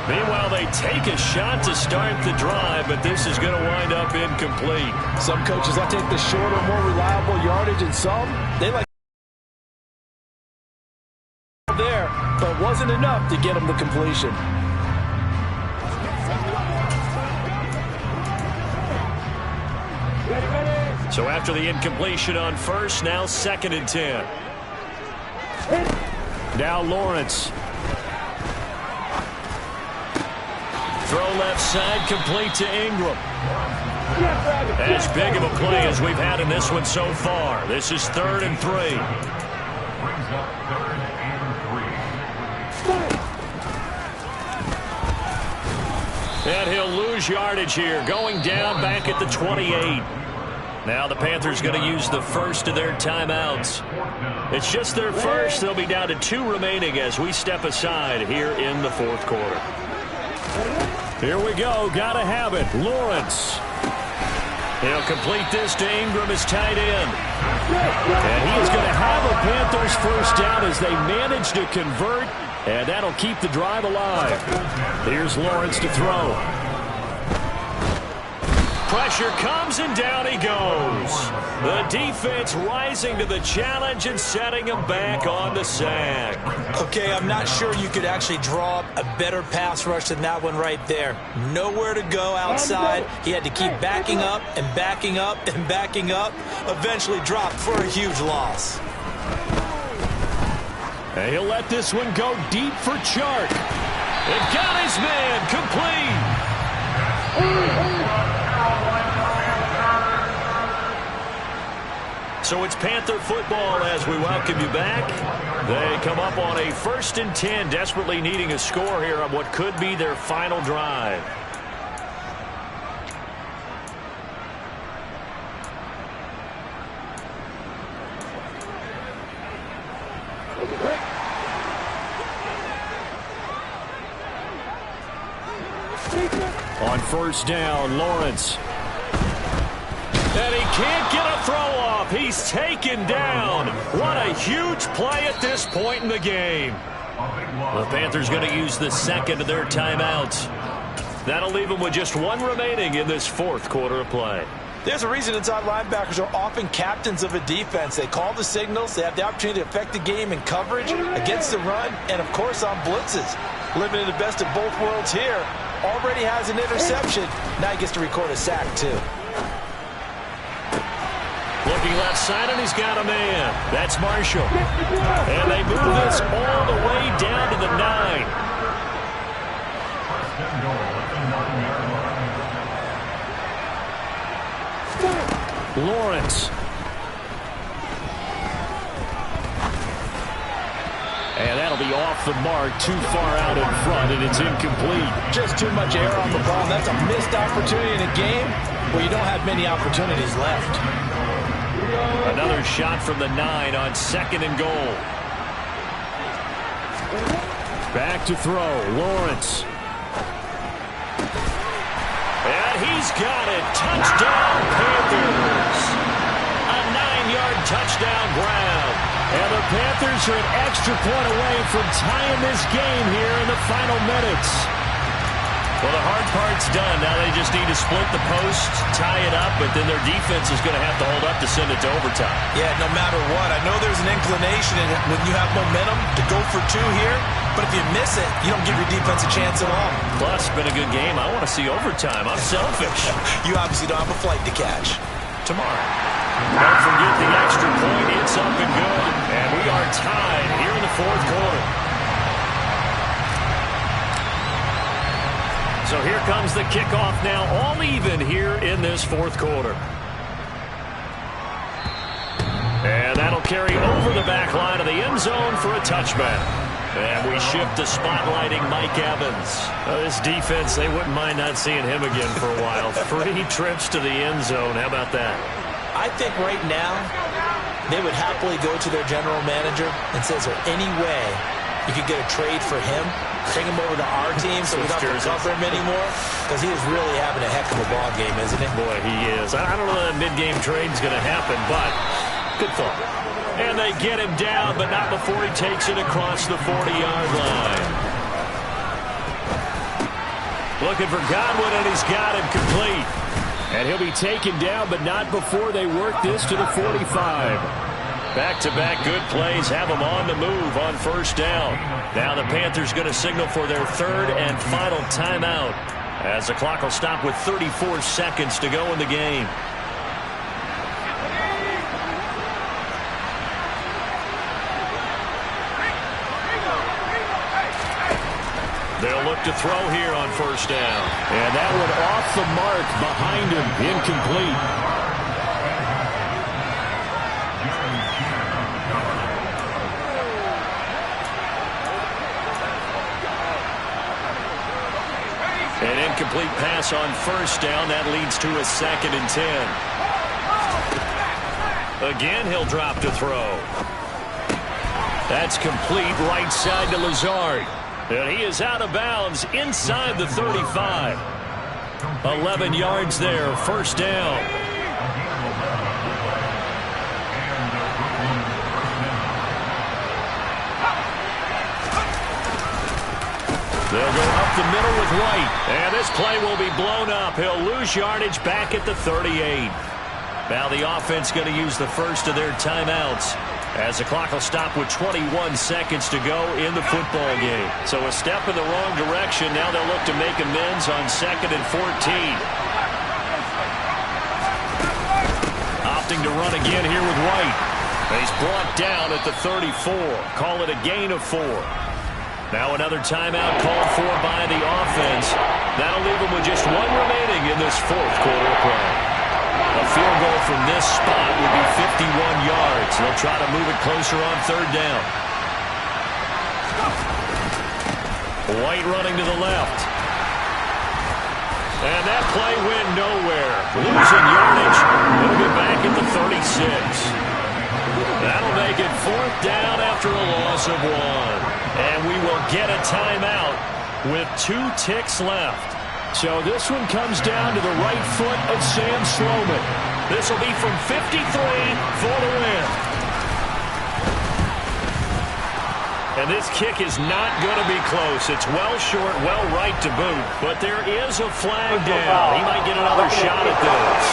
Meanwhile, they take a shot to start the drive, but this is going to wind up incomplete. Some coaches like to take the shorter, more reliable yardage, and some, they like there, but it wasn't enough to get them the completion. So after the incompletion on 1st, now 2nd and 10. Now Lawrence. Throw left side, complete to Ingram. As big of a play as we've had in this one so far. This is 3rd and 3. And he'll lose yardage here, going down back at the 28. Now the Panthers going to use the first of their timeouts. It's just their first. They'll be down to 2 remaining as we step aside here in the 4th quarter. Here we go. Got to have it. Lawrence. He'll complete this to Ingram as tight end. And he is going to have a Panthers first down as they manage to convert. And that'll keep the drive alive. Here's Lawrence to throw. Pressure comes, and down he goes. The defense rising to the challenge and setting him back on the sack. Okay, I'm not sure you could actually draw up a better pass rush than that one right there. Nowhere to go outside. He had to keep backing up and backing up and backing up. Eventually dropped for a huge loss. And he'll let this one go deep for Chark. It got his man complete. So it's Panther football as we welcome you back. They come up on a 1st and 10, desperately needing a score here on what could be their final drive. On 1st down, Lawrence. And he can't get a throw off. He's taken down. What a huge play at this point in the game. The Panthers going to use the 2nd of their timeouts. That'll leave them with just 1 remaining in this 4th quarter of play. There's a reason inside linebackers are often captains of a defense. They call the signals. They have the opportunity to affect the game in coverage, against the run, and, of course, on blitzes. Living in the best of both worlds here. Already has an interception. Now he gets to record a sack, too. Looking left side, and he's got a man. That's Marshall. And they move this all the way down to the 9. Lawrence. And that'll be be off the mark, too far out in front, and it's incomplete. Just too much air on the ball. That's a missed opportunity in a game where you don't have many opportunities left. Another shot from the 9 on 2nd and goal. Back to throw, Lawrence. And he's got it. Touchdown, Panthers. A 9-yard touchdown grab. And the Panthers are an extra point away from tying this game here in the final minutes. Well, the hard part's done. Now they just need to split the post, tie it up, but then their defense is going to have to hold up to send it to overtime. Yeah, no matter what. I know there's an inclination when you have momentum to go for 2 here, but if you miss it, you don't give your defense a chance at all. Plus, it's been a good game. I want to see overtime. I'm selfish. You obviously don't have a flight to catch. Tomorrow. Don't forget the extra point. It's up and good. And we are tied here in the 4th quarter. So here comes the kickoff now, all even here in this 4th quarter. And that'll carry over the back line of the end zone for a touchback. And we shift to spotlighting Mike Evans. This defense, they wouldn't mind not seeing him again for a while. 3 trips to the end zone. How about that? I think right now they would happily go to their general manager and say, is there any way you could get a trade for him? Bring him over to our team so we don't have to cover him anymore? Because he is really having a heck of a ball game, isn't he? Boy, he is. I don't know that mid-game trade's going to happen, but good thought. And they get him down, but not before he takes it across the 40-yard line. Looking for Godwin, and he's got him complete. And he'll be taken down, but not before they work this to the 45. Back-to-back good plays have them on the move on 1st down. Now the Panthers going to signal for their 3rd and final timeout as the clock will stop with 34 seconds to go in the game. They'll look to throw here on 1st down. And that one off the mark behind him, incomplete. An incomplete pass on 1st down. That leads to a 2nd and 10. Again, he'll drop to throw. That's complete right side to Lazard. And he is out of bounds inside the 35. 11 yards there, 1st down. They'll go up the middle with White. And this play will be blown up. He'll lose yardage back at the 38. Now the offense going to use the first of their timeouts as the clock will stop with 21 seconds to go in the football game. So a step in the wrong direction. Now they'll look to make amends on 2nd and 14. Opting to run again here with White. He's brought down at the 34. Call it a gain of 4. Now another timeout called for by the offense. That'll leave them with just 1 remaining in this 4th quarter play. A field goal from this spot would be 51 yards. They'll try to move it closer on 3rd down. White running to the left. And that play went nowhere. Losing yardage. It'll be back at the 36. That'll make it 4th down after a loss of 1. And we will get a timeout with 2 ticks left. So this one comes down to the right foot of Sam Sloman. This will be from 53 for the win. And this kick is not going to be close. It's well short, well right to boot. But there is a flag down. He might get another shot at this.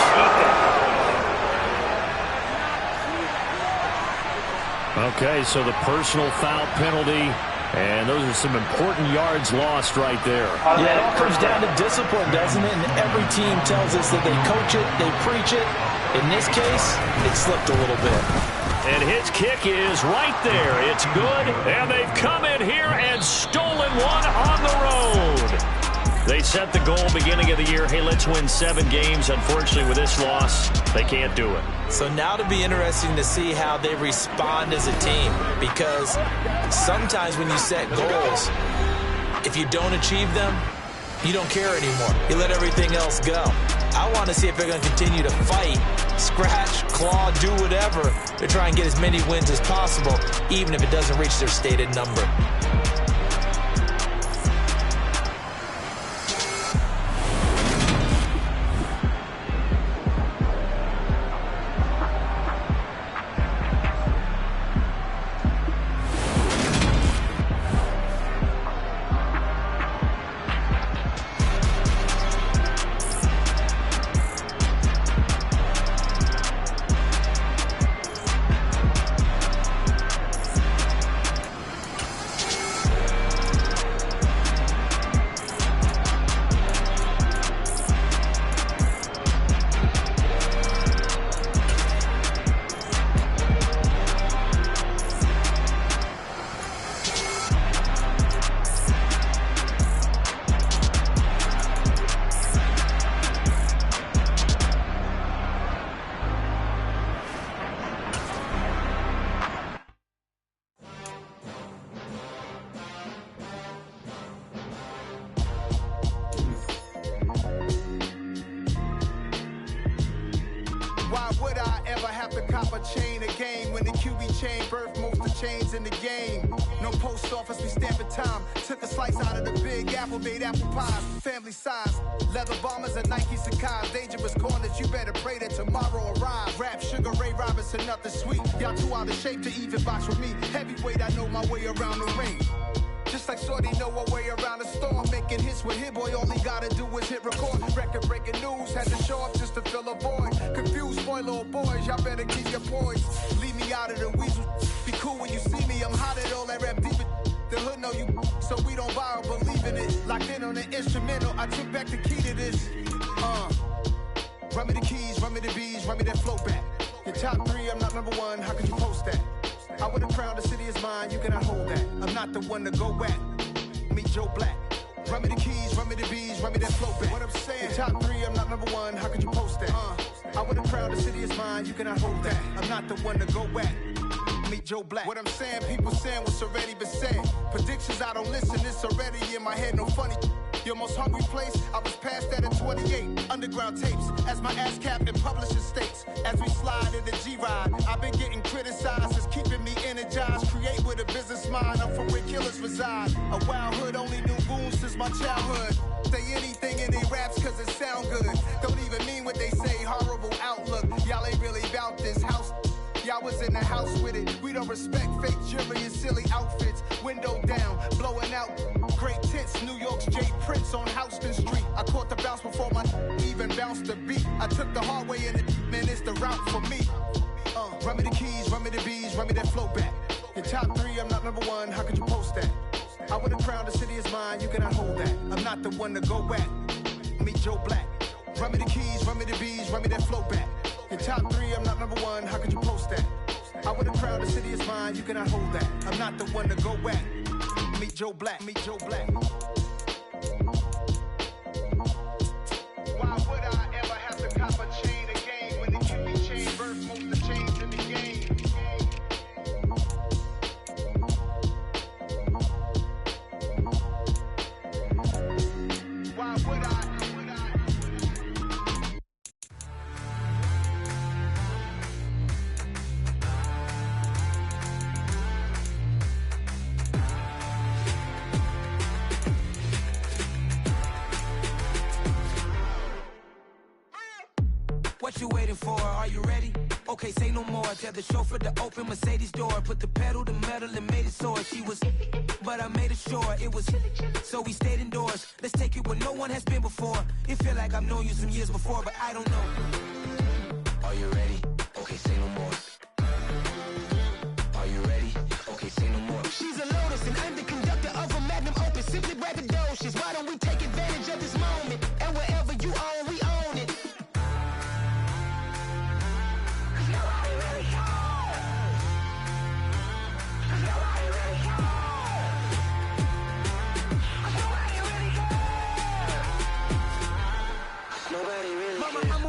Okay, so the personal foul penalty. And those are some important yards lost right there. Yeah, it all comes down to discipline, doesn't it? And every team tells us that they coach it, they preach it. In this case, it slipped a little bit. And his kick is right there. It's good. And they've come in here and stolen one on the road. They set the goal beginning of the year, hey, let's win 7 games. Unfortunately, with this loss, they can't do it. So now it'll be interesting to see how they respond as a team, because sometimes when you set goals, if you don't achieve them, you don't care anymore. You let everything else go. I want to see if they're going to continue to fight, scratch, claw, do whatever to try and get as many wins as possible, even if it doesn't reach their stated number. Why would I ever have to cop a chain again when the QB chain birthed most of chains in the game? No post office, we stamping time. Took a slice out of the big apple, made apple pies, family size. Leather bombers and Nike Sacai's. Dangerous corners, you better pray that tomorrow arrives. Rap, Sugar Ray Robinson, nothing sweet. Y'all too out of shape to even box with me. Heavyweight, I know my way around the ring. Just like Shorty know her way around the storm. Making hits with Hit Boy, all he gotta do is hit record. Record-breaking news, had to show up just to fill a void. Confused, spoiled little boys, y'all better keep your poise. Leave me out of the weasel. Be cool when you see me, I'm hot at all that rap deep. The hood know you, so we don't borrow, believe in it. Locked in on the instrumental, I took back the key to this. Run me the keys, run me the bees, run me that flow back. Your top 3, I'm not number 1, how could you post that? I would have crowned the city is mine, you cannot hold that. I'm not the one to go back. Meet Joe Black. Run me the keys, run me the bees, run me that flow back. What I'm saying, your top 3, I'm not number 1, how could you post that? I would have crowned the city is mine, you cannot hold that. I'm not the one to go back. Meet Joe Black. What I'm saying, people saying what's already been said. Predictions, I don't listen, it's already in my head, no funny. Your most hungry place, I was past that at 28. Underground tapes, as my ass cap in publishing states. As we slide in the G-Ride, I've been getting criticized, it's keeping me energized. Create with a business mind, I'm from where killers reside. A wild hood, only knew goons since my childhood. Say anything in they raps cause it sound good. Don't even mean what they say, horrible outlook. Y'all ain't really about this house. Y'all was in the house with it. We don't respect fake jewelry and silly outfits. Window down, blowing out great tits. New York's J. Prince on Houston Street. I caught the bounce before my even bounced the beat. I took the hard way in it, man, it's the route for me. Run me the keys, run me the bees, run me that flow back. Your top 3, I'm not number 1, how could you post that? I would have crowned the city is mine, you cannot hold that. I'm not the one to go back. Meet Joe Black. Run me the keys, run me the bees, run me that flow back. Your top 3, I'm not number 1, how could you post that? I would have crowned the city is mine, you cannot hold that. I'm not the one to go back. Meet Joe Black, meet Joe Black. Why would I ever have to cop a chain again when the QB chain birthed most of the chains in the game? Why would I? What you waiting for? Are you ready? Okay, say no more. Tell the chauffeur to open Mercedes door. Put the pedal to metal and made it soar. She was, but I made it sure it was. So we stayed indoors. Let's take it where no one has been before. It feel like I've known you some years before, but I don't know. Are you ready? Okay, say no more. Are you ready? Okay, say no more. She's a Lotus and I'm the conductor of a magnum opus. Simply braggadocious. Why don't we take advantage of this moment? And wherever you own, we own it.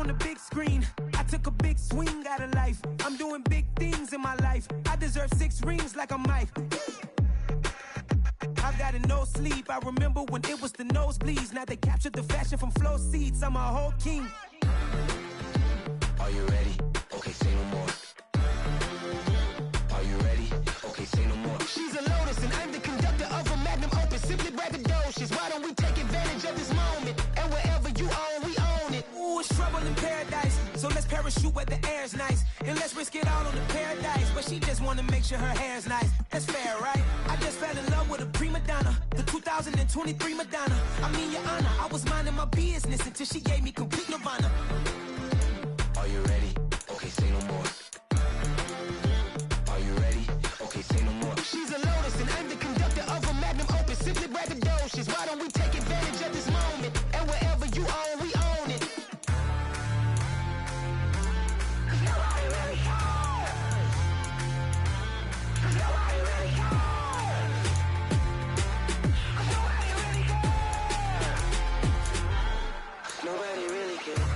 the big screen. I took a big swing out of life. I'm doing big things in my life. I deserve 6 rings like a Mike. I've got a no sleep. I remember when it was the nosebleeds. Now they captured the fashion from flow seats. I'm a whole king. Are you ready? Okay, say no more. Are you ready? Okay, say no more. She's a lotus and I'm the conductor of a magnum opus. Simply braggadocious. Why don't we take advantage of this moment? And wherever you own, we own it. Ooh, it's trouble in paradise. So let's parachute where the air's nice. And let's risk it all on the paradise. But she just wanna make sure her hair's nice. That's fair, right? I just fell in love with a prima donna. The 2023 Madonna. I mean, your honor, I was minding my business until she gave me complete nirvana. Are you ready? Okay, say no more. Are you ready? Okay, say no more. She's a lotus and I'm the conductor of a magnum opus. Simply braggadocious. Why don't we take advantage of this moment? And wherever you own, we own it. Nobody really cares. Nobody really cares. Nobody really cares. Nobody really cares.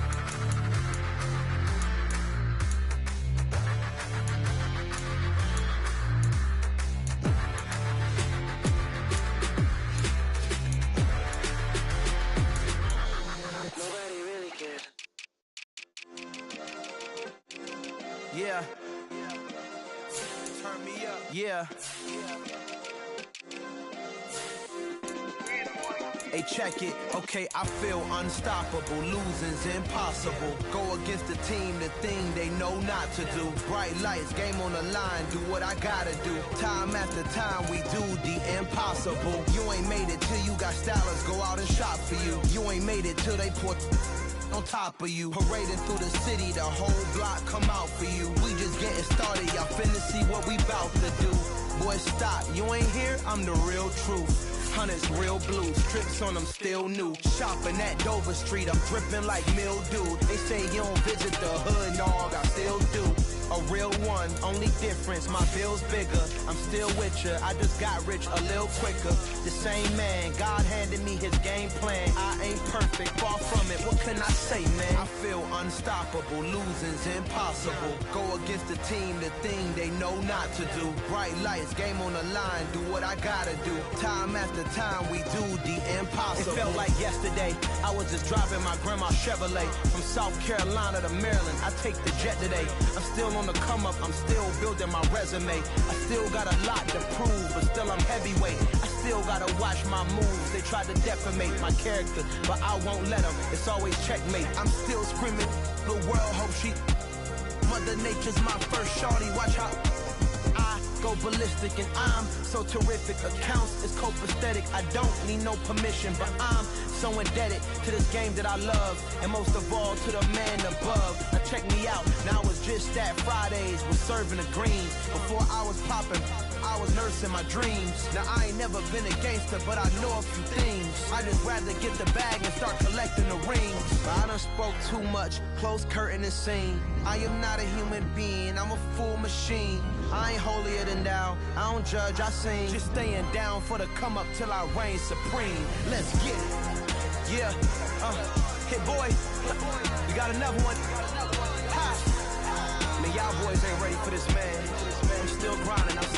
Nobody really cares. Yeah. Turn me up. Yeah. Hey, check it. Okay, I feel unstoppable. Losing's impossible. Go against the team, the thing they know not to do. Bright lights, game on the line. Do what I gotta do. Time after time, we do the impossible. You ain't made it till you got stylists go out and shop for you. You ain't made it till they put on top of you. Parading through the city, the whole block come out for you. We just getting started, y'all finna see what we bout to do. Boy, stop, you ain't here, I'm the real truth. Hunters, real blue, strips on them still new. Shopping at Dover Street, I'm dripping like mildew. They say you don't visit the hood, dog, I still do. A real one, only difference, my bill's bigger. I'm still with ya, I just got rich a little quicker. The same man, God handed me his game plan. I ain't perfect, far from it, what can I say, man? I feel unstoppable, losing's impossible. Go against the team, the thing they know not to do. Bright lights, game on the line, do what I gotta do. Time after time, we do the impossible. It felt like yesterday, I was just driving my grandma's Chevrolet. From South Carolina to Maryland, I take the jet today. I'm still on the come up, I'm still building my resume. I still got a lot to prove, but still I'm heavyweight. I still gotta watch my moves. They try to defamate my character, but I won't let them. It's always checkmate. I'm still screaming, the world hope she. Mother Nature's my first shorty, watch how I go ballistic and I'm so terrific. Accounts is copacetic, I don't need no permission, but I'm so indebted to this game that I love, and most of all to the man above. Now check me out, now it's just that Fridays was serving the greens. Before I was popping, I was nursing my dreams. Now I ain't never been a gangster, but I know a few things. I just rather get the bag and start collecting the rings. But I done spoke too much, close curtain and scene. I am not a human being, I'm a full machine. I ain't holier than thou, I don't judge, I sing. Just staying down for the come up till I reign supreme. Let's get it. Yeah, hit boy, we got another one. Ha! Man, y'all boys ain't ready for this, man. I'm still grinding.